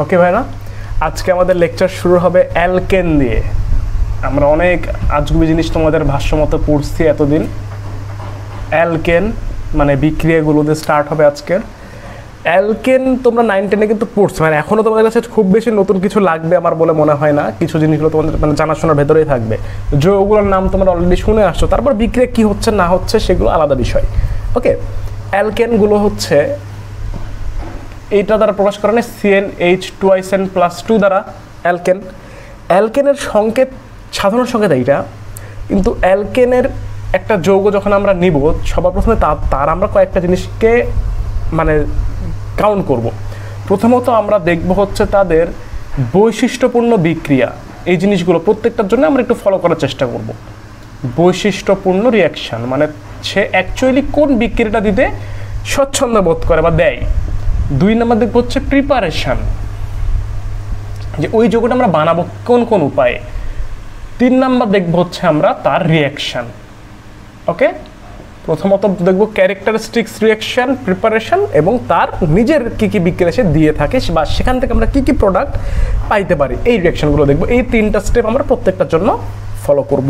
ওকে ভাইরা, আজকে আমাদের লেকচার শুরু হবে অ্যালকেন দিয়ে। আমরা অনেক আজগুবি জিনিস তোমাদের ভাষ্যমতো পড়ছি এতদিন। অ্যালকেন মানে বিক্রিয়াগুলোতে স্টার্ট হবে আজকের। অ্যালকেন তোমরা 9-10-এ কিন্তু পড়ছো, মানে এখনও তোমাদের কাছে খুব বেশি নতুন কিছু লাগবে আমার বলে মনে হয় না। কিছু জিনিসগুলো তোমাদের মানে জানাশোনার ভেতরেই থাকবে, যৌগগুলোর নাম তোমরা অলরেডি শুনে আসছো। তারপর বিক্রিয়া কী হচ্ছে না হচ্ছে সেগুলো আলাদা বিষয়। ওকে, অ্যালকেনগুলো হচ্ছে এইটা দ্বারা প্রকাশ করা নেই, CnH2n+2 দ্বারা অ্যালকেন। অ্যালকেনের সংকেত সাধারণ সংকেত এইটা, কিন্তু অ্যালকেনের একটা যৌগ যখন আমরা নিব সবার প্রথমে তার আমরা কয়েকটা জিনিসকে মানে কাউন্ট করব। প্রথমত আমরা দেখব হচ্ছে তাদের বৈশিষ্ট্যপূর্ণ বিক্রিয়া। এই জিনিসগুলো প্রত্যেকটার জন্য আমরা একটু ফলো করার চেষ্টা করব। বৈশিষ্ট্যপূর্ণ রিয়াকশান মানে সে অ্যাকচুয়ালি কোন বিক্রিয়াটা দিতে স্বচ্ছন্দ বোধ করে বা দেয়। 2 নম্বর দেখব হচ্ছে প্রিপারেশান, যে ওই যৌগটা আমরা বানাবো কোন কোন উপায়ে। 3 নম্বর দেখব হচ্ছে আমরা তার রিয়াকশান। ওকে, প্রথমত দেখব ক্যারেক্টারিস্টিক্স, রিয়াকশান, প্রিপারেশান এবং তার নিজের কী কী বিক্রিয়া সে দিয়ে থাকে বা সেখান থেকে আমরা কী কী প্রোডাক্ট পাইতে পারি, এই রিয়াকশানগুলো দেখব। এই 3টা স্টেপ আমরা প্রত্যেকটার জন্য ফলো করব।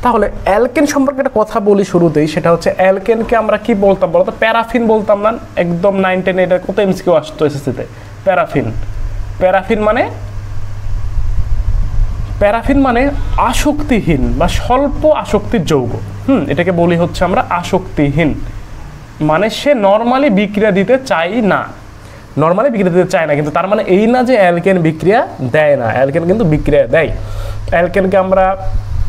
তাহলে অ্যালকেন সম্পর্কে একটা কথা বলি শুরুতেই, সেটা হচ্ছে অ্যালকেনকে আমরা কি বলতাম বলতো? প্যারাফিন বলতাম না? একদম 9-10 এটা কত এমসিকিউ আসতো এসএসসিতে। প্যারাফিন মানে আসক্তিহীন বা স্বল্প আসক্তির যৌগ। এটাকে বলি হচ্ছে আমরা আসক্তিহীন, মানে সে নর্মালি বিক্রিয়া দিতে চাই না। কিন্তু তার মানে এই না যে অ্যালকেন বিক্রিয়া দেয় না, অ্যালকেন কিন্তু বিক্রিয়া দেয়। অ্যালকেনকে আমরা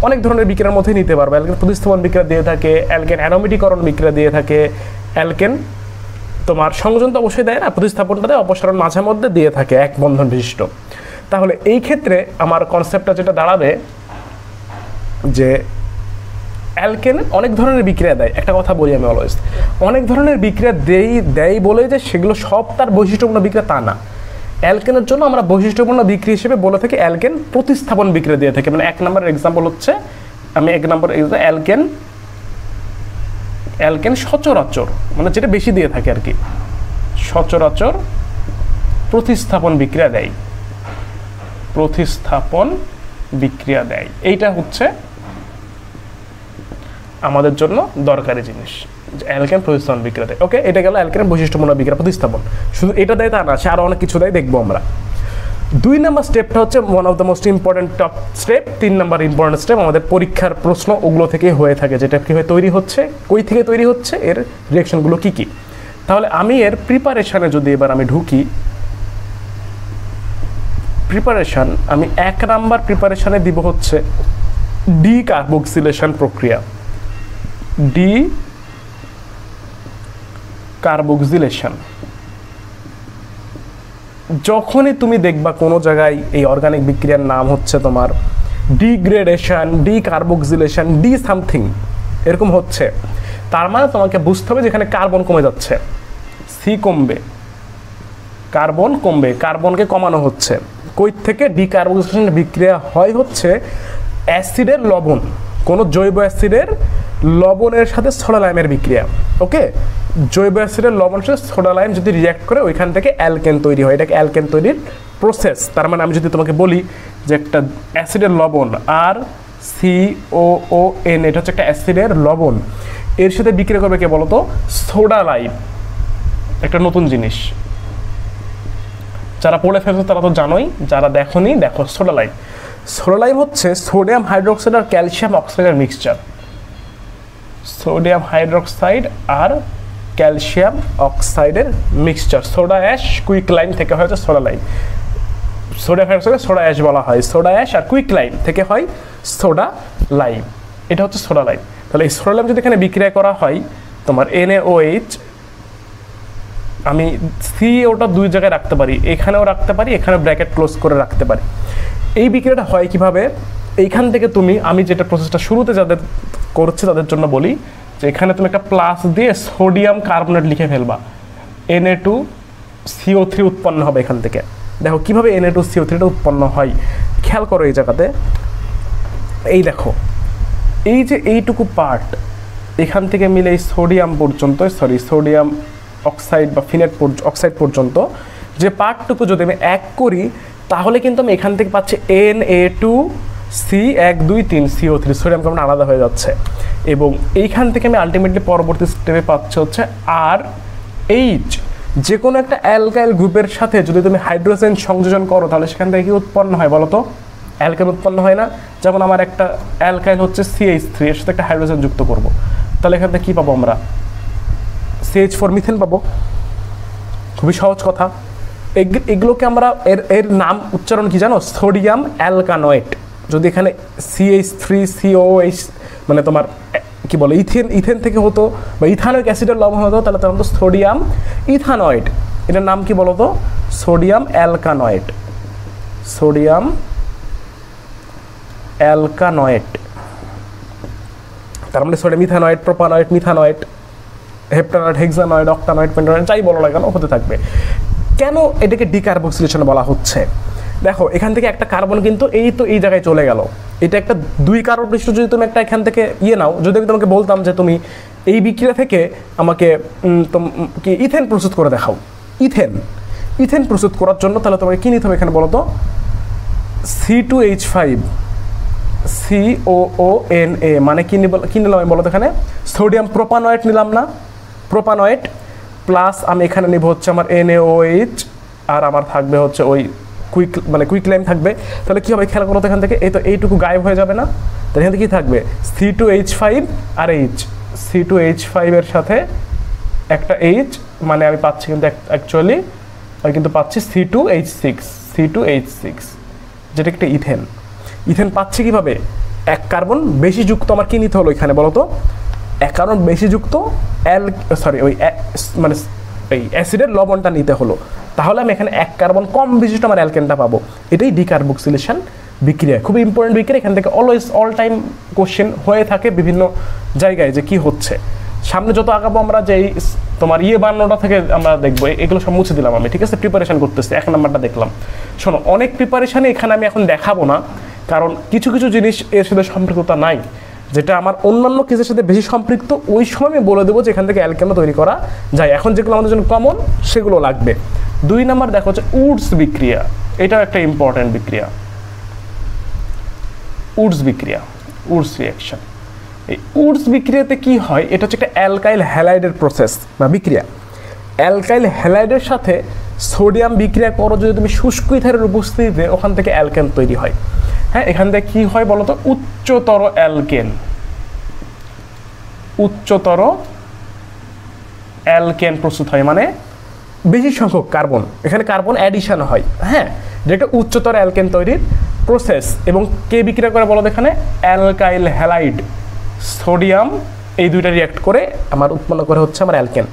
অনেক ধরনের বিক্রিয়ার মধ্যে নিতে পারবো। অ্যালকেন প্রতিস্থাপন বিক্রিয়া দিয়ে থাকে, অ্যালকেন অ্যারোমেটিকরণ বিক্রিয়া দিয়ে থাকে, অ্যালকেন তোমার সংযোজন তো অবশ্যই দেয় না, প্রতিস্থাপনটা দেয়, অপসারণ মাঝে মধ্যে দিয়ে থাকে এক বন্ধন বিশিষ্ট। তাহলে এই ক্ষেত্রে আমার কনসেপ্টটা যেটা দাঁড়াবে যে অ্যালকেন অনেক ধরনের বিক্রিয়া দেয়। একটা কথা বলি আমি অলওয়েজ, অনেক ধরনের বিক্রিয়া দেয় বলে যে সেগুলো সব তার বৈশিষ্ট্যপূর্ণ বিক্রিয়া তা না। অ্যালকেনের জন্য আমরা বৈশিষ্ট্যপূর্ণ বিক্রিয়া হিসেবে বলে থাকি অ্যালকেন প্রতিস্থাপন বিক্রিয়া দিয়ে থাকে। মানে 1 নম্বরের এক্সাম্পল হচ্ছে, আমি 1 নম্বর অ্যালকেন সচরাচর মানে যেটা বেশি দিয়ে থাকে আর কি, সচরাচর প্রতিস্থাপন বিক্রিয়া দেয়। এইটা হচ্ছে আমাদের জন্য দরকারি জিনিস, অ্যালকেন প্রতিস্থাপন বিক্রিয়া দেয়। ওকে, এটা গেল অ্যালকেনের বৈশিষ্ট্যপূর্ণ বিক্রিয়া প্রতিস্থাপন। শুধু এটা দেয় তা না, সে আরও অনেক কিছু দেয়, দেখবো আমরা। 2 নম্বর স্টেপটা হচ্ছে one of the most important top step. 3 number important step আমাদের পরীক্ষার প্রশ্ন ওগুলো থেকেই হয়ে থাকে, যেটা কীভাবে তৈরি হচ্ছে, কই থেকে তৈরি হচ্ছে, এর রিয়াকশনগুলো কী কী। তাহলে আমি এর প্রিপারেশানে যদি এবার আমি ঢুকি, প্রিপারেশান আমি 1 নাম্বার প্রিপারেশানে দিব হচ্ছে ডিকার্বক্সিলেশন প্রক্রিয়া। ডিকার্বক্সিলেশন যখনই তুমি দেখবা কোনো জায়গায় এই অর্গানিক বিক্রিয়ার নাম হচ্ছে তোমার ডিগ্রেডেশন, ডিকার্বক্সিলেশন, ডি সামথিং এরকম হচ্ছে, তার মানে তোমাকে বুঝতে হবে যেখানে কার্বন কমে যাচ্ছে, সি কমবে, কার্বনকে কমানো হচ্ছে। কই থেকে? ডিকার্বক্সিলেশন বিক্রিয়া হয় হচ্ছে অ্যাসিডের লবণ, কোনো জৈব অ্যাসিডের লবণের সাথে সোডা লাইমের বিক্রিয়া। ওকে, জৈব অ্যাসিডের লবণের সাথে সোডা লাইম যদি রিঅ্যাক্ট করে ওইখান থেকে অ্যালকেন তৈরি হয়। এটাকে অ্যালকেন তৈরির প্রসেস। তার মানে আমি যদি তোমাকে বলি যে একটা অ্যাসিডের লবণ আর COON, এটা হচ্ছে একটা অ্যাসিডের লবণ, এর সাথে বিক্রিয়া করবে কে বলো তো? Soda lime. একটা নতুন জিনিস, যারা পড়ে ফেলছো তারা তো জানোই, যারা দেখোনি দেখো। সোডা লাইম হচ্ছে সোডিয়াম হাইড্রোক্সাইড আর ক্যালসিয়াম অক্সাইডের মিক্সচার। সোডিয়াম হাইড্রোক্সাইড আর ক্যালসিয়াম অক্সাইডের mixture. Soda ash quick lime থেকে হয়েছে soda lime. Sodium hydroxide soda ash বলা হয়, সোডা অ্যাশ আর কুইক লাইম থেকে হয় সোডা লাইম। এটা হচ্ছে সোডা লাইম। তাহলে এই সোডা লাইম যদি এখানে বিক্রিয়া করা হয় তোমার NaOH, আমি COটা 2 জায়গায় রাখতে পারি, এখানেও রাখতে পারি, এখানে ব্র্যাকেট ক্লোজ করে রাখতে পারি। এই বিক্রিয়াটা হয় কিভাবে? এইখান থেকে আমি যেটা প্রসেসটা শুরুতে যাদের করছে তাদের জন্য বলি যে এখানে তুমি একটা প্লাস দিয়ে সোডিয়াম কার্বনেট লিখে ফেলবা, Na2CO3 উৎপন্ন হবে এখান থেকে। দেখো কিভাবে Na2CO3টা উৎপন্ন হয়, খেয়াল করো এই জায়গাতে। এই দেখো, এই যে এইটুকু পার্ট এখান থেকে মিলে এই সোডিয়াম পর্যন্ত, সোডিয়াম অক্সাইড বা ফিনেট অক্সাইড পর্যন্ত যে পার্টটুকু যদি আমি 1 করি তাহলে কিন্তু আমি এখান থেকে পাচ্ছি Na2C1 2 3 CO3 সোডিয়াম কার্বন আলাদা হয়ে যাচ্ছে এবং এইখান থেকে আমি আলটিমেটলি পরবর্তী স্টেপে পাচ্ছি হচ্ছে RH। যে কোনো একটা অ্যালকাইল গ্রুপের সাথে যদি তুমি হাইড্রোজেন সংযোজন করো তাহলে সেখান থেকে কি উৎপন্ন হয় বলো তো? অ্যালকেন উৎপন্ন হয় না? যেমন আমার একটা অ্যালকাইল হচ্ছে CH3, এর সাথে একটা হাইড্রোজেন যুক্ত করব, তাহলে এখান থেকে কী পাবো আমরা? CH4 মিথেন পাবো। খুবই সহজ কথা। এগুলোকে আমরা এর নাম উচ্চারণ কি জানো? সোডিয়াম অ্যালকানয়েড। যদি এখানে CH3COH মানে তোমার কি বলে ইথেন থেকে হতো বা ইথানোয়িক অ্যাসিডের লবণ হতো, তাহলে তখন তো সোডিয়াম ইথানয়েড। এটার নাম কি বলো তো? সোডিয়াম অ্যালকানয়েড। সোডিয়াম অ্যালকানয়েড। তার মানে সোডিয়াম ইথানয়েড, প্রোপানয়েড, মিথানয়েড, হেপ্টানয়েড, হেক্সানয়েড, অক্টানয়েড, পেন্টানয়েড, যাই বলো না কেন হতে থাকবে। কেন এটাকে ডিকার্বক্সিলেশন বলা হচ্ছে? দেখো এখান থেকে একটা কার্বন কিন্তু এই জায়গায় চলে গেল। এটা একটা 2 কার্বন পৃষ্ঠ, যদি তুমি একটা এখান থেকে নাও, যদি আমি তোমাকে বলতাম যে তুমি এই বিক্রিয়া থেকে আমাকে কি ইথেন প্রস্তুত করে দেখাও, ইথেন প্রস্তুত করার জন্য তাহলে তোমাকে কী নিতে হবে এখানে বলো তো? C2H5 COONA মানে কি নিলাম আমি বলো তো? এখানে সোডিয়াম প্রোপানয়েড নিলাম না? প্রোপানয়েড প্লাস আমি এখানে নিব হচ্ছে আমার NaOH, আর আমার থাকবে হচ্ছে ওই কুইকলাইম থাকবে। তাহলে কী হবে খেয়াল করো তো, এখান থেকে এইটুকু গায়েব হয়ে যাবে না? তাহলে এখান থেকে কী থাকবে? C2H5 আর H। C2H5 এর সাথে একটা H, মানে আমি পাচ্ছি কিন্তু অ্যাকচুয়ালি আমি কিন্তু পাচ্ছি C2H6 যেটা একটা ইথেন পাচ্ছি কীভাবে? 1 কার্বন বেশি যুক্ত আমার কী নিতে হলো এখানে বলো তো? 1 কার্বন বেশি যুক্ত মানে এই অ্যাসিডের লবণটা নিতে হলো, তাহলে আমি এখানে 1 কার্বন কম বিশিষ্ট আমার অ্যালকেনটা পাবো। এটাই ডিকার্বক্সিলেশন বিক্রিয়া। খুবই ইম্পর্টেন্ট বিক্রিয়া। এখান থেকে অলওয়েজ অল টাইম কোশ্চেন হয়ে থাকে বিভিন্ন জায়গায় যে কি হচ্ছে। সামনে যত আগাবো আমরা যে তোমার বান্নটা থেকে আমরা দেখবো, এগুলো সব মুছে দিলাম আমি, ঠিক আছে? প্রিপারেশন করতেছি, 1 নাম্বারটা দেখলাম। শোনো, অনেক প্রিপারেশানে এখানে আমি এখন দেখাবো না, কারণ কিছু কিছু জিনিস এর সাথে সম্পৃক্ততা নাই, যেটা আমার অন্যান্য কেসের সাথে বেশি সম্পৃক্ত। ওই সময় আমি বলে দেবো যে এখান থেকে অ্যালকেনও তৈরি করা যায়। এখন যেগুলো আমাদের জন্য কমন সেগুলো লাগবে। 2 নাম্বার দেখো হচ্ছে উডস বিক্রিয়া। এটাও একটা ইম্পর্টেন্ট বিক্রিয়া, উডস রিঅ্যাকশন। এই উডস বিক্রিয়াতে কি হয়? এটা হচ্ছে একটা অ্যালকাইল হ্যালাইডের প্রসেস বা বিক্রিয়া। অ্যালকাইল হ্যালাইডের সাথে সোডিয়াম বিক্রিয়া করো যদি তুমি শুষ্ক ইথারের উপস্থিতিতে, ওখান থেকে অ্যালকেন তৈরি হয়। হ্যাঁ, এখান থেকে কি হয় বলো তো? উচ্চতর অ্যালকেন প্রস্তুত হয়, মানে বেশি সংখ্যক কার্বন, এখানে কার্বন অ্যাডিশন হয়। হ্যাঁ, যেটা উচ্চতর অ্যালকেন তৈরির প্রসেস। এবং কে বিক্রিয়া করে বলো? এখানে অ্যালকাইল হ্যালাইড, সোডিয়াম, এই দুইটা রিঅ্যাক্ট করে আমার উৎপন্ন করে হচ্ছে আমার অ্যালকেন।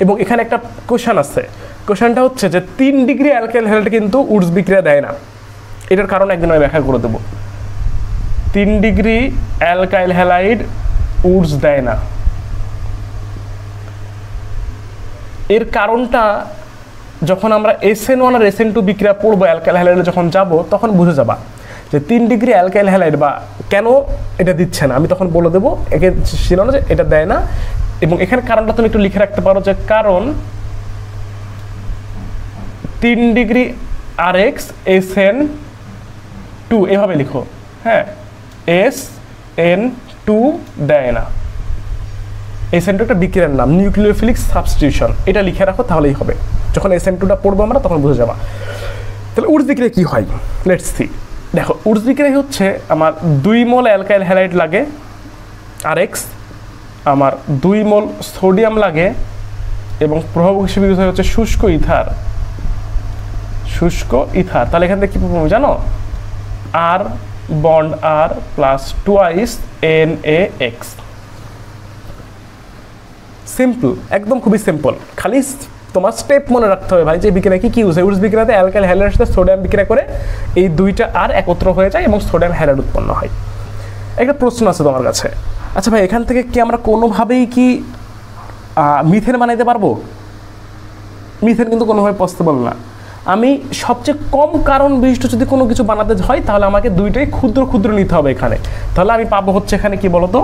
এবং এখানে একটা কোশ্চেন আছে, কোশ্চেনটা হচ্ছে যে 3 ডিগ্রি অ্যালকাইল হ্যালাইড কিন্তু উডস বিক্রিয়া দেয় না। এটার কারণ একদিন আমি ব্যাখ্যা করে দেবো। 3 ডিগ্রি অ্যালকাইল হ্যালাইড উডস দেয় না, এর কারণটা যখন আমরা SN1 আর SN2 বিক্রিয়া পড়বো, অ্যালকাইল হ্যালাইডে যখন যাব তখন বুঝে যাবা যে 3 ডিগ্রি অ্যালকাইল হ্যালাইড বা কেন এটা দিচ্ছে না। আমি তখন বলে দেবো একে ছিল না যে এটা দেয় না। এবং এখানে কারণটা তুমি একটু লিখে রাখতে পারো যে কারণ 3 ডিগ্রি RX SN2, এভাবে লিখো। হ্যাঁ, SN2 দেয় না। SN2 একটা বিক্রিয়ার নাম, নিউক্লিওফিলিক সাবস্টিটিউশন। এটা লিখে রাখো, তাহলেই হবে। যখন SN2টা পড়বো আমরা তখন বুঝে যাবা। তাহলে উডস বিক্রিয়া কি হয় লেটস সি। দেখো, উডস বিক্রিয়া হচ্ছে আমার 2 মোল অ্যালকাইল হ্যালাইড লাগে RX, আমার 2 মোল সোডিয়াম লাগে, এবং প্রভাবক হিসেবে ইউজ হচ্ছে শুষ্ক ইথার। তাহলে এখান থেকে কি পাবো জানো? R bond R plus twice NaX। Simple, একদম খুবই সিম্পল। খালি তোমার স্টেপ মনে রাখতে হবে ভাই, যে বিক্রিয়া কি ইউজ হয়। উডস বিক্রিয়াতে অ্যালকাইল হ্যালাইডের সাথে সোডিয়াম বিক্রিয়া করে এই 2টা আর একত্র হয়ে যায় এবং সোডিয়াম হ্যালাইড উৎপন্ন হয়। একটা প্রশ্ন আছে তোমার কাছে, আচ্ছা ভাই, এখান থেকে কি আমরা কোনোভাবেই কি মিথেন বানাইতে পারবো? মিথেন কিন্তু কোনোভাবে পসিবল না। আমি সবচেয়ে কম কারণ বিশিষ্ট যদি কোনো কিছু বানাতে হয় তাহলে আমাকে 2টাই ক্ষুদ্র ক্ষুদ্র নিতে হবে এখানে। তাহলে আমি পাবো হচ্ছে এখানে কি বলতো?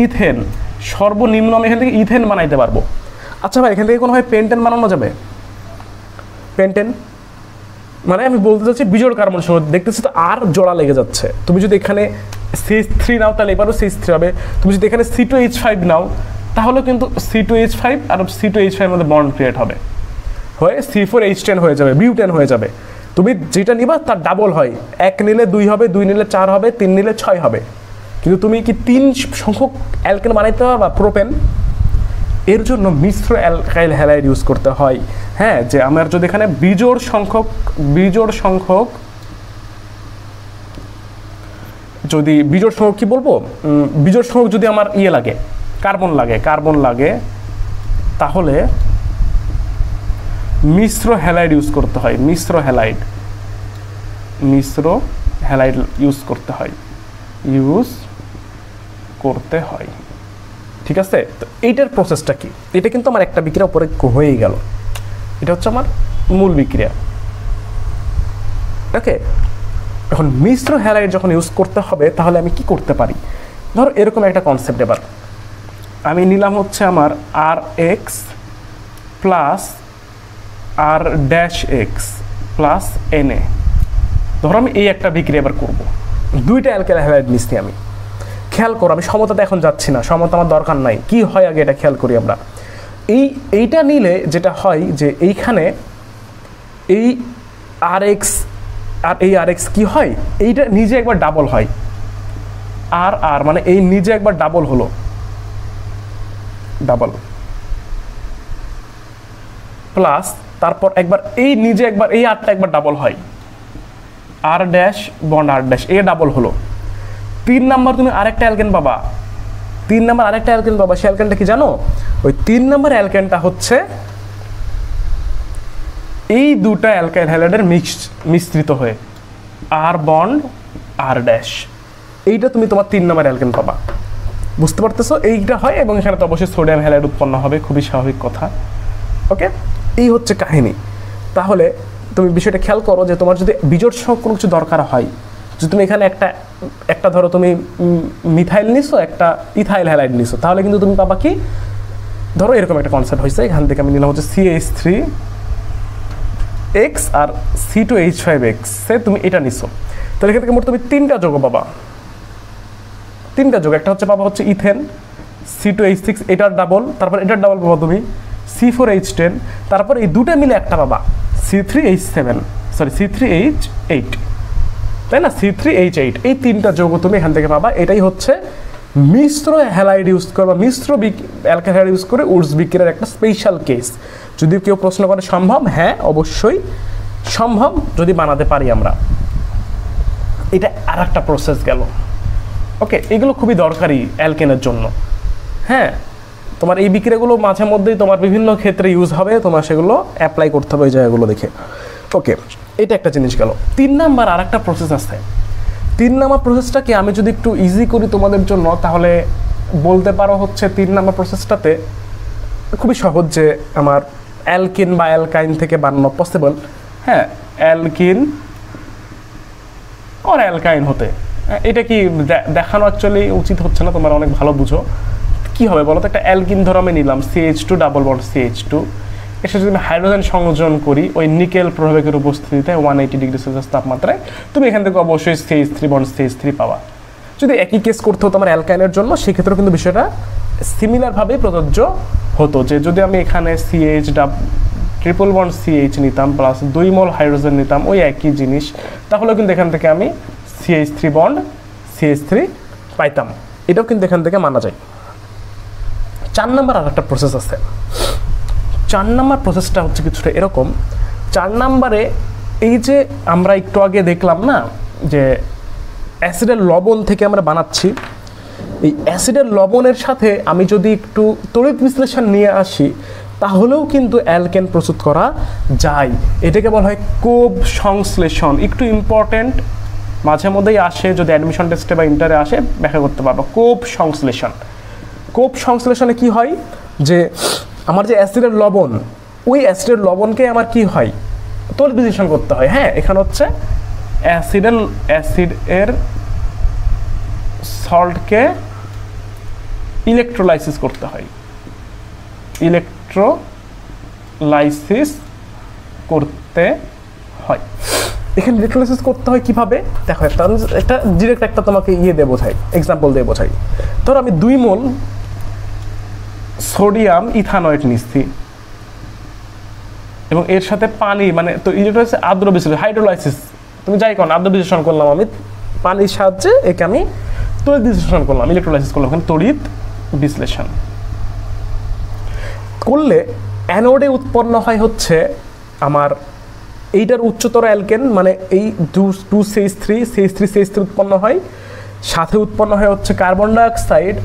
ইথেন। সর্বনিম্ন আমি এখান থেকে ইথেন বানাইতে পারবো। আচ্ছা ভাই, এখান থেকে কোনোভাবে পেন্টেন বানানো যাবে? পেন্টেন মানে আমি বলতে চাচ্ছি বিজোড় কার্বন সংখ্যা দেখতেছি তো আর জোড়া লেগে যাচ্ছে। তুমি যদি এখানে CH3 নাও তাহলে এবারও CH3 হবে, তুমি যদি এখানে C2H5 নাও তাহলে কিন্তু C2H5 আর C2H5 এর মধ্যে বন্ড ক্রিয়েট হবে, হয়ে C4H10 হয়ে যাবে, বিউটেন হয়ে যাবে। তুমি যেটা নিবা তার ডাবল হয়, 1 নিলে 2 হবে, 2 নিলে 4 হবে, 3 নিলে 6 হবে। কিন্তু তুমি কি 3 সংখ্যক অ্যালকেন বানাইতে পারবা প্রোপেন? এর জন্য মিশ্র অ্যালকাইল হ্যালাইড ইউজ করতে হয়। হ্যাঁ, যে আমার যদি এখানে বিজোড় সংখ্যক যদি বিজোড় সংখ্যক কি বলবো, বিজোড় সংখ্যক যদি আমার লাগে কার্বন লাগে তাহলে মিশ্র হ্যালাইড ইউজ করতে হয়, মিশ্র হ্যালাইড ইউজ করতে হয়। ঠিক আছে, তো এইটার প্রসেসটা কি? এটা কিন্তু আমার একটা বিক্রিয়া উপরে হয়েই গেল, এটা হচ্ছে আমার মূল বিক্রিয়া। ওকে, এখন মিশ্র হ্যালাইড যখন ইউজ করতে হবে তাহলে আমি কি করতে পারি? ধরো এরকম একটা কনসেপ্ট, এবার আমি নিলাম হচ্ছে আমার RX plus R-X plus Na। ধরো আমি এই একটা বিক্রিয়া এবার করবো, দুইটা অ্যালকাইল হ্যালাইড নিচ্ছি আমি। খেয়াল করো, আমি সমতাতে এখন যাচ্ছি না, সমতা আমার দরকার নাই। কি হয় আগে এটা খেয়াল করি আমরা। এইটা নিলে যেটা হয় যে এইখানে এই RX আর এই RX কি হয়, এইটা নিজে একবার ডাবল হয়, আর মানে এই নিজে একবার ডাবল হলো, ডাবল প্লাস তারপর একবার এই নিজে একবার এই আরটা একবার ডাবল হয়, R dash bond R dash, এ ডাবল হলো। 3 নাম্বার তুমি আরেকটা অ্যালকেন পাবা, 3 নাম্বার আরেকটা অ্যালকেন পাবা। সেই অ্যালকেনটা কি জানো? ওই 3 নাম্বার অ্যালকেনটা হচ্ছে এই দুটা অ্যালকাইল হ্যালাইডের মিশ্রিত হয়ে R বন্ড R ড্যাশ, এইটা তুমি তোমার 3 নাম্বার অ্যালকেন পাবা। বুঝতে পারতেছো? এইটা হয় এবং এখানে তো অবশ্যই সোডিয়াম হ্যালাইড উৎপন্ন হবে, খুবই স্বাভাবিক কথা। ওকে, এই হচ্ছে কাহিনী। তাহলে তুমি বিষয়টা খেয়াল করো যে তোমার যদি বিজোড় সংখ্যক কোনো কিছু দরকার হয়, যদি তুমি এখানে একটা ধরো তুমি মিথাইল নিছো, একটা ইথাইল হ্যালাইড নিছো, তাহলে কিন্তু তুমি পাবা কি, ধরো এরকম একটা কনসেপ্ট হয়েছে, এখান থেকে আমি নিলাম হচ্ছে CH3X আর C2H5X, তুমি এটা নিছো, তাহলে এখান থেকে মোট তুমি 3টা যোগ পাবা, 3টা যোগ। একটা হচ্ছে পাবা হচ্ছে ইথেন C2H6, এটার ডাবল, তারপর এটার ডাবল পাবা তুমি C4H10, তারপর এই দুটো মিলে একটা পাবা C3H8, তাই না, C3H8। এই 3টা যৌগ তুমি এখান থেকে পাবা। এটাই হচ্ছে মিশ্র হ্যালাইড ইউজ করবা, মিশ্র অ্যালকাইল হ্যালাইড ইউজ করে উডস বিক্রিয়ার একটা স্পেশাল কেস। যদি কেউ প্রশ্ন করে সম্ভব, হ্যাঁ অবশ্যই সম্ভব, যদি বানাতে পারি আমরা। এটা আর একটা প্রসেস গেল। ওকে, এগুলো খুবই দরকারি অ্যালকেনের জন্য। হ্যাঁ, তোমার এই বিক্রিয়াগুলো মাঝে মধ্যেই তোমার বিভিন্ন ক্ষেত্রে ইউজ হবে, তোমার সেগুলো অ্যাপ্লাই করতে হবে এই জায়গাগুলো দেখে। ওকে, এটা একটা জিনিস গেল। 3 নাম্বার আর একটা প্রসেস আছে। 3 নাম্বার প্রসেসটাকে আমি যদি একটু ইজি করি তোমাদের জন্য, তাহলে বলতে পারো হচ্ছে 3 নাম্বার প্রসেসটাতে খুবই সহজ, যে আমার অ্যালকিন বা অ্যালকাইন থেকে বানানো পসিবল। হ্যাঁ, অ্যালকিন আর অ্যালকাইন হতে, এটা কি দেখানো অ্যাকচুয়ালি উচিত হচ্ছে না, তোমরা অনেক ভালো বুঝো। কি হবে বলো তো, একটা অ্যালকিন ধরো আমি নিলাম CH2 ডাবল বন্ড CH2, এর সাথে যদি আমি হাইড্রোজেন সংযোজন করি ওই নিকেল প্রভাবের উপস্থিতিতে 180 ডিগ্রি সেলসিয়াস তাপমাত্রায়, তুমি এখান থেকে অবশ্যই CH3 বন্ড CH3 পাওয়া। যদি একই কেস করতে হতো আমার অ্যালকাইনের জন্য, সেক্ষেত্রেও কিন্তু বিষয়টা সিমিলারভাবেই প্রযোজ্য হতো, যে যদি আমি এখানে ট্রিপল বন্ড CH নিতাম প্লাস 2 মোল হাইড্রোজেন নিতাম, ওই একই জিনিস, তাহলেও কিন্তু এখান থেকে আমি CH3 বন্ড CH3 পাইতাম। এটাও কিন্তু এখান থেকে মানা যায়। 4 নাম্বার আর একটা প্রসেস আছে। 4 নাম্বার প্রসেসটা হচ্ছে কিছুটা এরকম। 4 নাম্বারে এই যে আমরা একটু আগে দেখলাম না যে অ্যাসিডের লবণ থেকে আমরা বানাচ্ছি, এই অ্যাসিডের লবণের সাথে আমি যদি একটু তড়িৎ বিশ্লেষণ নিয়ে আসি, তাহলেও কিন্তু অ্যালকেন প্রস্তুত করা যায়। এটাকে বলা হয় কোব সংশ্লেষণ। একটু ইম্পর্টেন্ট, মাঝে মধ্যেই আসে, যদি অ্যাডমিশন টেস্টে বা ইন্টারে আসে ব্যাখ্যা করতে পারবো। কোব সংশ্লেষণ, কোব সংশ্লেষণে কি হয়, যে আমার যে অ্যাসিডের লবণ, ওই অ্যাসিডের লবণকে আমার কি হয়, তড়িৎ বিশ্লেষণ করতে হয়। হ্যাঁ, এখানে হচ্ছে অ্যাসিডের সল্টকে ইলেকট্রোলাইসিস করতে হয়, ইলেকট্রোলাইসিস করতে হয়। এখানে ইলেকট্রোলাইসিস করতে হয় কিভাবে দেখো, একটা ডিরেক্ট একটা তোমাকে দিয়ে বোঝাই, এক্সাম্পল দিয়ে বোঝাই। ধরো আমি 2 মোল সোডিয়াম ইথানয়েড নিচ্ছি এবং এর সাথে পানি, মানে তো ইলেকট্রোলাইসিস আর্দ্র বিশ্লেষণ, হাইড্রোলাইসিস তুমি যাই করো, আর্দ্র বিশ্লেষণ করলাম আমি পানির সাহায্যে, একে আমি তড়িৎ বিশ্লেষণ করলাম, ইলেকট্রোলাইসিস করলাম, এখানে তড়িৎ বিশ্লেষণ করলে অ্যানোডে উৎপন্ন হয় হচ্ছে আমার এইটার উচ্চতর অ্যালকেন, মানে এই 2CH3 উৎপন্ন হয়, সাথে উৎপন্ন হয় হচ্ছে কার্বন ডাইঅক্সাইড,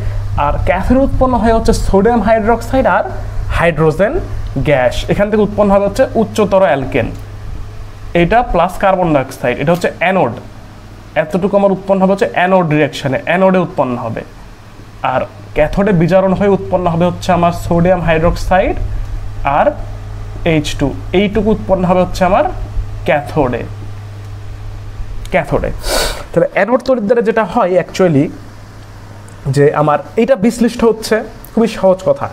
আর ক্যাথোডে উৎপন্ন হয় হচ্ছে সোডিয়াম হাইড্রোক্সাইড আর হাইড্রোজেন গ্যাস। এখান থেকে উৎপন্ন হবে হচ্ছে উচ্চতর অ্যালকেন, এটা প্লাস কার্বন ডাইঅক্সাইড, এটা হচ্ছে অ্যানোড। এতটুকু আমার উৎপন্ন হবে হচ্ছে অ্যানোড ডিরেকশনে, অ্যানোডে উৎপন্ন হবে। আর ক্যাথোডে বিজারণ হয়ে উৎপন্ন হবে হচ্ছে আমার সোডিয়াম হাইড্রোক্সাইড আর H2, এইটুকু উৎপন্ন হবে হচ্ছে আমার ক্যাথোডে। তাহলে অ্যানোড তড়িৎ দ্বারা যেটা হয় অ্যাকচুয়ালি যে আমার এইটা বিশ্লিষ্ট হচ্ছে, খুবই সহজ কথা,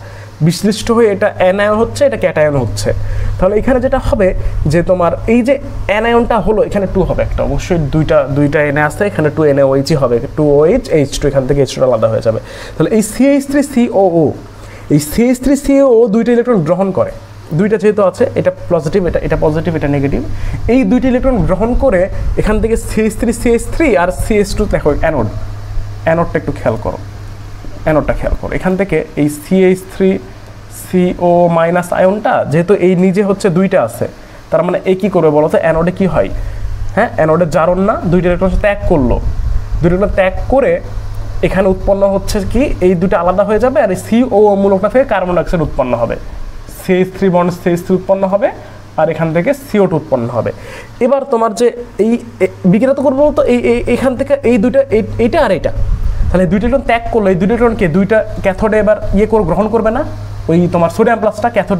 বিশ্লিষ্ট হয়ে এটা অ্যানায়ন হচ্ছে, এটা ক্যাটায়ন হচ্ছে। তাহলে এখানে যেটা হবে যে তোমার এই যে অ্যানায়নটা হলো, এখানে 2 হবে একটা, অবশ্যই দুইটা এনে আসছে, এখানে 2 NaOH হবে, 2OH H2, এখান থেকে H2 আলাদা হয়ে যাবে। তাহলে এই CH3COO, এই CH3COO 2টা ইলেকট্রন গ্রহণ করে, 2টা যেহেতু আছে, এটা পজিটিভ, এটা পজিটিভ, এটা নেগেটিভ, এই 2টি ইলেকট্রন গ্রহণ করে এখান থেকে CH3 আর CH2, দেখো অ্যানোডটা একটু খেয়াল করো, এখান থেকে এই CH3CO মাইনাস আয়নটা যেহেতু এই নিজে হচ্ছে 2টা আছে, তার মানে এই কী করবে বলো তো, অ্যানোডে কি হয়, হ্যাঁ অ্যানোডে জারণ না, 2টা ইলেকট্রন ত্যাগ করলো, 2টা ইলেকট্রন ত্যাগ করে এখানে উৎপন্ন হচ্ছে কি, এই 2টা আলাদা হয়ে যাবে, আর এই CO মূলকটা থেকে কার্বন ডাইঅক্সাইড উৎপন্ন হবে, CH3 বন্ড CH3 উৎপন্ন হবে, আর এখান থেকে CO2 উৎপন্ন হবে। এবার তোমার যে এই বিক্রিয়া তো করবো বলতো, এখান থেকে এই 2টা, এইটা আর এইটা, তাহলে 2টা ইলেকট্রন ত্যাগ করলো, এই 2টা ইলেকট্রনকে 2টা ক্যাথোডে এবার গ্রহণ করবে না, ওই তোমার সোডিয়াম প্লাসটা ক্যাথোড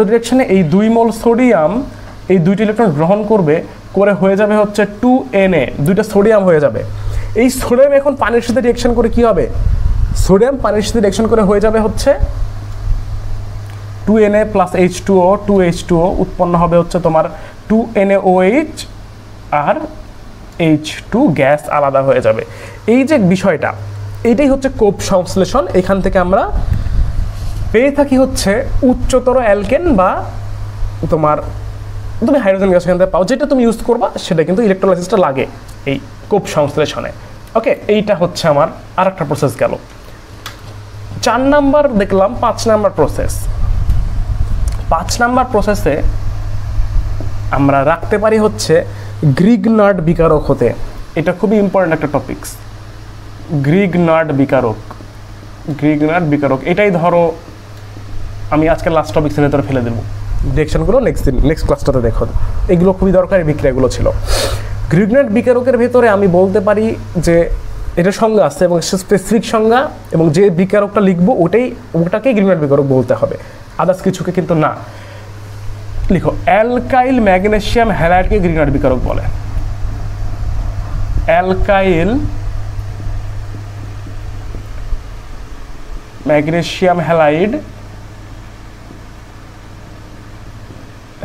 ডিরেকশনে এই 2 মোল সোডিয়াম এই 2টি ইলেকট্রন গ্রহণ করবে, করে হয়ে যাবে হচ্ছে 2Na, 2টা সোডিয়াম হয়ে যাবে। এই সোডিয়াম এখন পানির সাথে রিঅ্যাকশন করে কি হবে, সোডিয়াম পানির সাথে রিঅ্যাকশন করে হয়ে যাবে হচ্ছে 2Na প্লাস H2O, 2H2O উৎপন্ন হবে হচ্ছে তোমার 2NaOH আর H2 গ্যাস আলাদা হয়ে যাবে। এই যে বিষয়টা, এইটাই হচ্ছে কোপ সংশ্লেষণ। এখান থেকে আমরা পেয়ে থাকি হচ্ছে উচ্চতর অ্যালকেন, বা তুমি হাইড্রোজেন গ্যাস এখান থেকে পাও, যেটা তুমি ইউজ করবা সেটা কিন্তু ইলেকট্রোলাইসিসটা লাগে এই কোপ সংশ্লেষণে। ওকে, এইটা হচ্ছে আমার আরেকটা প্রসেস গেল। 4 নাম্বার দেখলাম, 5 নাম্বার প্রসেস। 5 নাম্বার প্রসেসে আমরা রাখতে পারি হচ্ছে গ্রিগনার্ড বিকারক হতে। এটা খুবই ইম্পর্টেন্ট একটা টপিকস, গ্রিগনার্ড বিকারক। এটাই ধরো আমি আজকে লাস্ট টপিক্সের ভেতরে ফেলে দেবো, ডিরেকশনগুলো নেক্সট ক্লাসটাতে দেখো, এগুলো খুবই দরকারি বিক্রিয়াগুলো ছিল। গ্রিগনার্ড বিকারকের ভেতরে আমি বলতে পারি যে এটা সংজ্ঞা আছে এবং স্পেসিফিক সংজ্ঞা, এবং যে বিকারকটা লিখবো ওটাকেই গ্রিগনার্ড বিকারক বলতে হবে, আদার্স কিছুকে কিন্তু না। লিখো, অ্যালকাইল ম্যাগনেসিয়াম হ্যালাইডকে গ্রিগনার্ড বিকারক বলে। অ্যালকাইল ম্যাগনেসিয়াম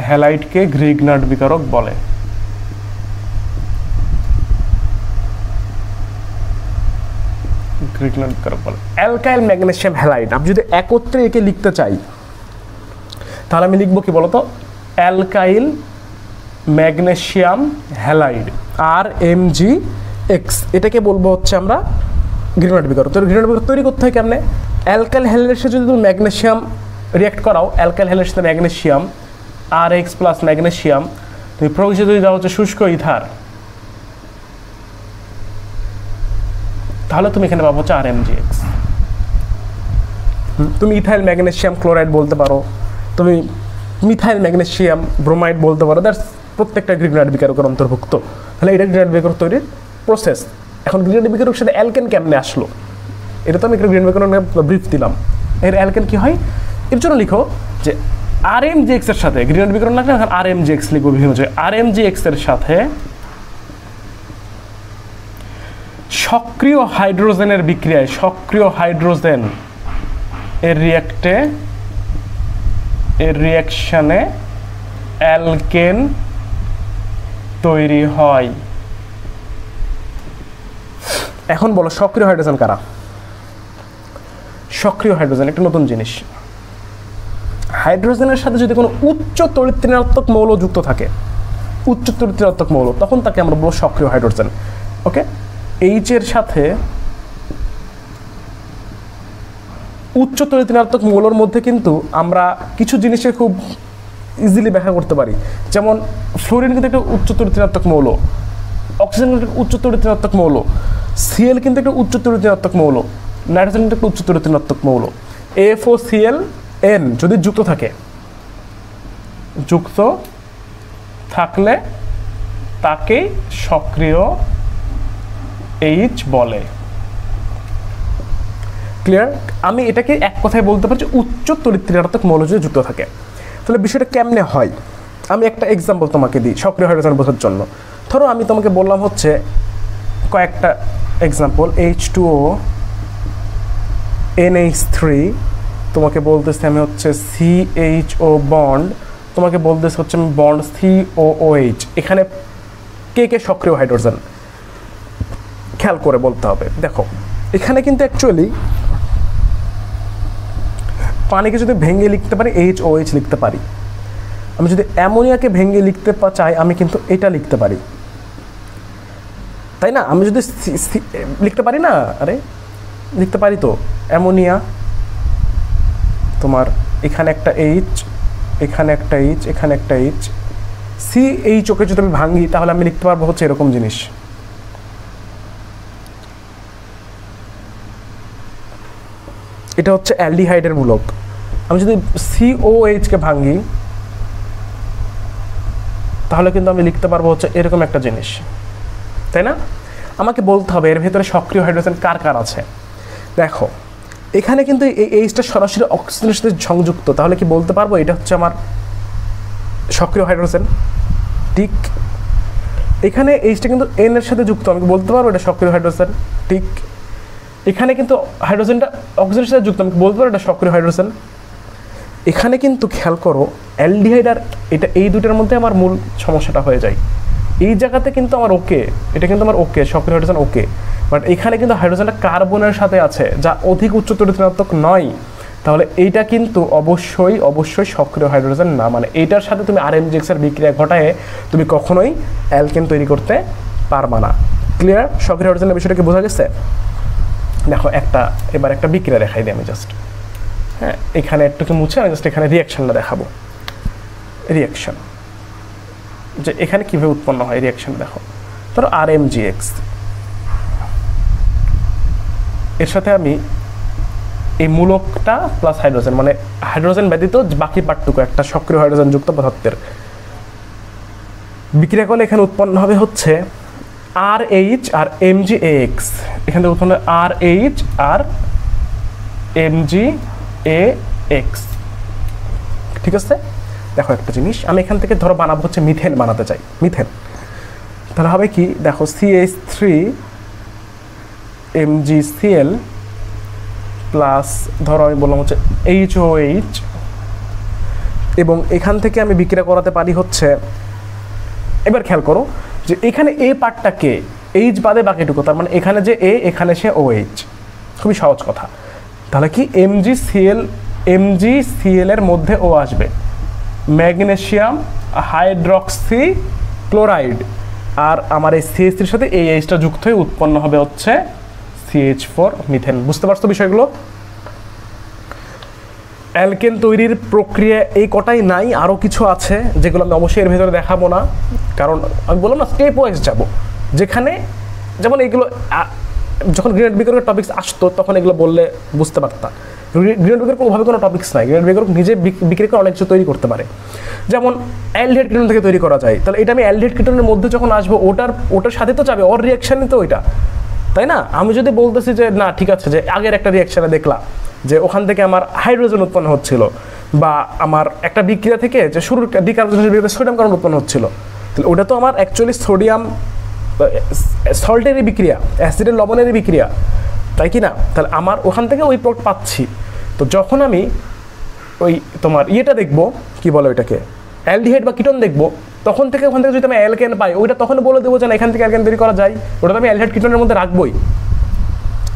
হ্যালাইডকে গ্রিগনার্ড বিকারক বলে। অ্যালকাইল ম্যাগনেসিয়াম হ্যালাইড, আমি যদি একত্রে একে লিখতে চাই তাহলে আমি লিখবো কি বলতো, অ্যালকাইল ম্যাগনেসিয়াম হ্যালাইড RMgX, এটাকে বলবো হচ্ছে আমরা গ্রিগনার্ড বিকারক। তো গ্রিগনার্ড বিকারক তৈরি করতে হয় কেমনে, অ্যালকাইল হ্যালাইডের সাথে যদি তুমি ম্যাগনেসিয়াম রিঅ্যাক্ট করাও, অ্যালকাইল হ্যালাইডের সাথে ম্যাগনেসিয়াম RH প্লাস ম্যাগনেসিয়াম, তুমি প্রয়োজনে যদি দাও হচ্ছে শুষ্ক ইথার, তাহলে তুমি এখানে পাবো হচ্ছে RMgX। তুমি ইথাইল ম্যাগনেসিয়াম ক্লোরাইড বলতে পারো, তুমি মিথাইল ম্যাগনেসিয়াম ব্রোমাইড বলতে পারো, দ্যাটস প্রত্যেকটা গ্রিগনার্ড বিকারকের অন্তর্ভুক্ত। তাহলে এটা গ্রিগনার্ড বিকারক তৈরির প্রসেস। এখন গ্রিগনার্ড বিকারকের সাথে অ্যালকেন কেমনে আসলো, এটা তো আমি গ্রিগনার্ড বিকারকের ব্রিফ দিলাম। এর অ্যালকেন কি হয়, এর জন্য লিখো যে RMgX এর সাথে, গ্রিগনার্ড বিকারক না এখন RMgX লিখবো বিভিন্ন জায়গায়, RMgX এর সাথে সক্রিয় হাইড্রোজেনের বিক্রিয়ায়, সক্রিয় হাইড্রোজেন এর রিয়াকশনে অ্যালকেন তৈরি হয়। এখন বলো সক্রিয় হাইড্রোজেন কারা? সক্রিয় হাইড্রোজেন একটা নতুন জিনিস। হাইড্রোজেনের সাথে যদি কোনো উচ্চ তড়িৎ ঋণাত্মক মৌল যুক্ত থাকে, উচ্চ তড়িৎ ঋণাত্মক মৌল, তখন তাকে আমরা বলবো সক্রিয় হাইড্রোজেন। ওকে, এইচ এর সাথে উচ্চ তড়িৎ ঋণাত্মক মৌলের মধ্যে কিন্তু আমরা কিছু জিনিসে খুব ইজিলি ব্যাখ্যা করতে পারি। যেমন ফ্লোরিন কিন্তু একটা উচ্চ তড়িৎ ঋণাত্মক মৌল, অক্সিজেন কিন্তু একটা উচ্চ তড়িৎ ঋণাত্মক মৌল, সিএল কিন্তু একটা উচ্চ তড়িৎ ঋণাত্মক মৌল, নাইট্রোজেন কিন্তু একটা উচ্চ তড়িৎ ঋণাত্মক মৌল। FOCl যদি যুক্ত থাকে, যুক্ত থাকলে তাকে সক্রিয় এইচ বলে। ক্লিয়ার? আমি এটাকে এক কথায় বলতে পারছি উচ্চ তড়িৎ ঋণাত্মক মৌল যদি যুক্ত থাকে। তাহলে বিষয়টা কেমনে হয় আমি একটা এক্সাম্পল তোমাকে দিই সক্রিয় হাইড্রোজেন বোঝার জন্য। ধরো আমি তোমাকে বললাম হচ্ছে কয়েকটা এক্সাম্পল, H2O NH3, তোমাকে বলতেছি আমি হচ্ছে CHO বন্ড, তোমাকে বলতেছি হচ্ছে আমি বন্ড COOH। এখানে কে কে সক্রিয় হাইড্রোজেন খেয়াল করে বলতে হবে। দেখো এখানে কিন্তু অ্যাকচুয়ালি পানিকে যদি ভেঙে লিখতে পারি HOH লিখতে পারি, আমি যদি অ্যামোনিয়াকে ভেঙে লিখতে চাই আমি কিন্তু এটা লিখতে পারি, তাই না? আমি যদি লিখতে পারি না, আরে লিখতে পারি তো, অ্যামোনিয়া এখানে একটা H, এখানে একটা H, এখানে একটা H, CHOকে যদি আমি ভাঙি তাহলে আমি লিখতে পারবো হচ্ছে এরকম জিনিস। এটা হচ্ছে অ্যালডিহাইডের মূলক। আমি যদি COH-কে ভাঙি তাহলে কিন্তু আমি লিখতে পারবো হচ্ছে এরকম একটা জিনিস, তাই না? আমাকে বলতে হবে এর ভেতরে সক্রিয় হাইড্রোজেন কার কার আছে। দেখো এখানে কিন্তু এই এইচটা সরাসরি অক্সিজেনের সাথে সংযুক্ত, তাহলে কি বলতে পারবো এটা হচ্ছে আমার সক্রিয় হাইড্রোজেন? ঠিক। এখানে এইচটা কিন্তু এন এর সাথে যুক্ত, আমি বলতে পারবো এটা সক্রিয় হাইড্রোজেন। ঠিক। এখানে কিন্তু হাইড্রোজেনটা অক্সিজেনের সাথে যুক্ত, আমি বলতে পারবো এটা সক্রিয় হাইড্রোজেন। এখানে কিন্তু খেয়াল করো অ্যালডিহাইড আর এটা, এই দুটোর মধ্যে আমার মূল সমস্যাটা হয়ে যায়। এই জায়গাতে কিন্তু আমার ওকে, এটা কিন্তু আমার ওকে, সক্রিয় হাইড্রোজেন ওকে, বাট এখানে কিন্তু হাইড্রোজেনটা কার্বনের সাথে আছে যা অধিক উচ্চ তড়িৎ ঋণাত্মক নয়, তাহলে এইটা কিন্তু অবশ্যই অবশ্যই সক্রিয় হাইড্রোজেন না। মানে এইটার সাথে তুমি RMGX এর বিক্রিয়া ঘটায় তুমি কখনোই অ্যালকেন তৈরি করতে পারবা না। ক্লিয়ার? সক্রিয় হাইড্রোজেনের বিষয়টা কি বোঝা গেছে? দেখো এবার একটা বিক্রিয়া দেখাই দিই আমি জাস্ট, হ্যাঁ এখানে একটুকে মুছে আমি জাস্ট এখানে রিয়াকশনটা দেখাবো। রিয়াকশন যে এখানে কীভাবে উৎপন্ন হয় রিয়াকশন দেখো, ধরো RMGX, এর সাথে আমি এই মূলকটা প্লাস হাইড্রোজেন, মানে হাইড্রোজেন ব্যতীত বাকি পার্টটুকু একটা সক্রিয় হাইড্রোজেন যুক্ত পদার্থের বিক্রিয়া করলে এখানে উৎপন্ন হবে হচ্ছে RH আর MgAX। এখান থেকে উৎপন্ন RH আর MgAX। ঠিক আছে? দেখো একটা জিনিস, আমি এখান থেকে ধরো বানাবো হচ্ছে মিথেন বানাতে চাই, মিথেন, তাহলে হবে কি দেখো CH3 MgCl প্লাস ধরো আমি বললাম হচ্ছে HOH, এবং এখান থেকে আমি বিক্রিয়া করাতে পারি হচ্ছে, এবার খেয়াল করো যে এখানে এ পার্টটাকে এইচ বাদে বাকিটুকু, তার মানে এখানে যে এ এখানে সে OH, খুবই সহজ কথা। তাহলে কি MgCl এর মধ্যে ও আসবে, ম্যাগনেসিয়াম হাইড্রক্সি ক্লোরাইড, আর আমার এই CH3 এর সাথে এই এইচটা যুক্ত হয়ে উৎপন্ন হবে হচ্ছে CH4 মিথেন। বুঝতে পারছো বিষয়গুলো? অ্যালকেন তৈরির প্রক্রিয়া এই কটাই নাই, আরও কিছু আছে যেগুলো আমি অবশ্যই এর ভেতরে দেখাবো না, কারণ আমি বললাম না স্টেপ ওয়াইজ যাবো, যেখানে যেমন এইগুলো যখন গ্রেনেড বিক্রিয়ার টপিক্স আসতো তখন এগুলো বললে বুঝতে পারতাম। গ্রেনেড বিক্রিয়ার কোনোভাবে কোনো টপিক্স নাই, গ্রেনেড বিক্রিয়া নিজে বিক্রি করে অনেক কিছু তৈরি করতে পারে, যেমন অ্যালডিহাইড কিটোন থেকে তৈরি করা যায়। তাহলে এটা আমি অ্যালডিহাইড কিটোনের মধ্যে যখন আসবো ওটার সাথে তো যাবে, ওর রিয়াকশানই তো ওইটা, তাই না? আমি যদি বলতেছি যে না ঠিক আছে, যে আগের একটা রিয়াকশানে দেখলাম যে ওখান থেকে আমার হাইড্রোজেন উৎপন্ন হচ্ছিল, বা আমার একটা বিক্রিয়া থেকে যে শুরুর ডিকার্বনেশনের বিক্রিয়াতে সোডিয়াম কার্বন উৎপন্ন হচ্ছিল, তাহলে ওটা তো আমার অ্যাকচুয়ালি সোডিয়াম সল্টেরই বিক্রিয়া, অ্যাসিডের লবণেরই বিক্রিয়া, তাই কি না? তাহলে আমার ওখান থেকে ওই প্রোডাক্ট পাচ্ছি। তো যখন আমি ওই তোমার ইয়েটা দেখবো, কি বলো এটাকে, অ্যালডিহাইড বা কিটোন দেখবো, তখন থেকে ওখান থেকে যদি আমি অ্যালকেন পাই, ওইটা তখন বলে দেবো যে না এখান থেকে অ্যালকেন তৈরি করা যায়, ওটা তো আমি অ্যালডিহাইড কিটোনের মধ্যে রাখবোই,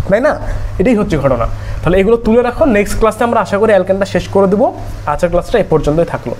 তাই না? এটাই হচ্ছে ঘটনা। তাহলে এগুলো তুলে রাখো, নেক্সট ক্লাসে আমরা আশা করি অ্যালকেনটা শেষ করে দেবো। আজকের ক্লাসটা এ পর্যন্তই থাকলো।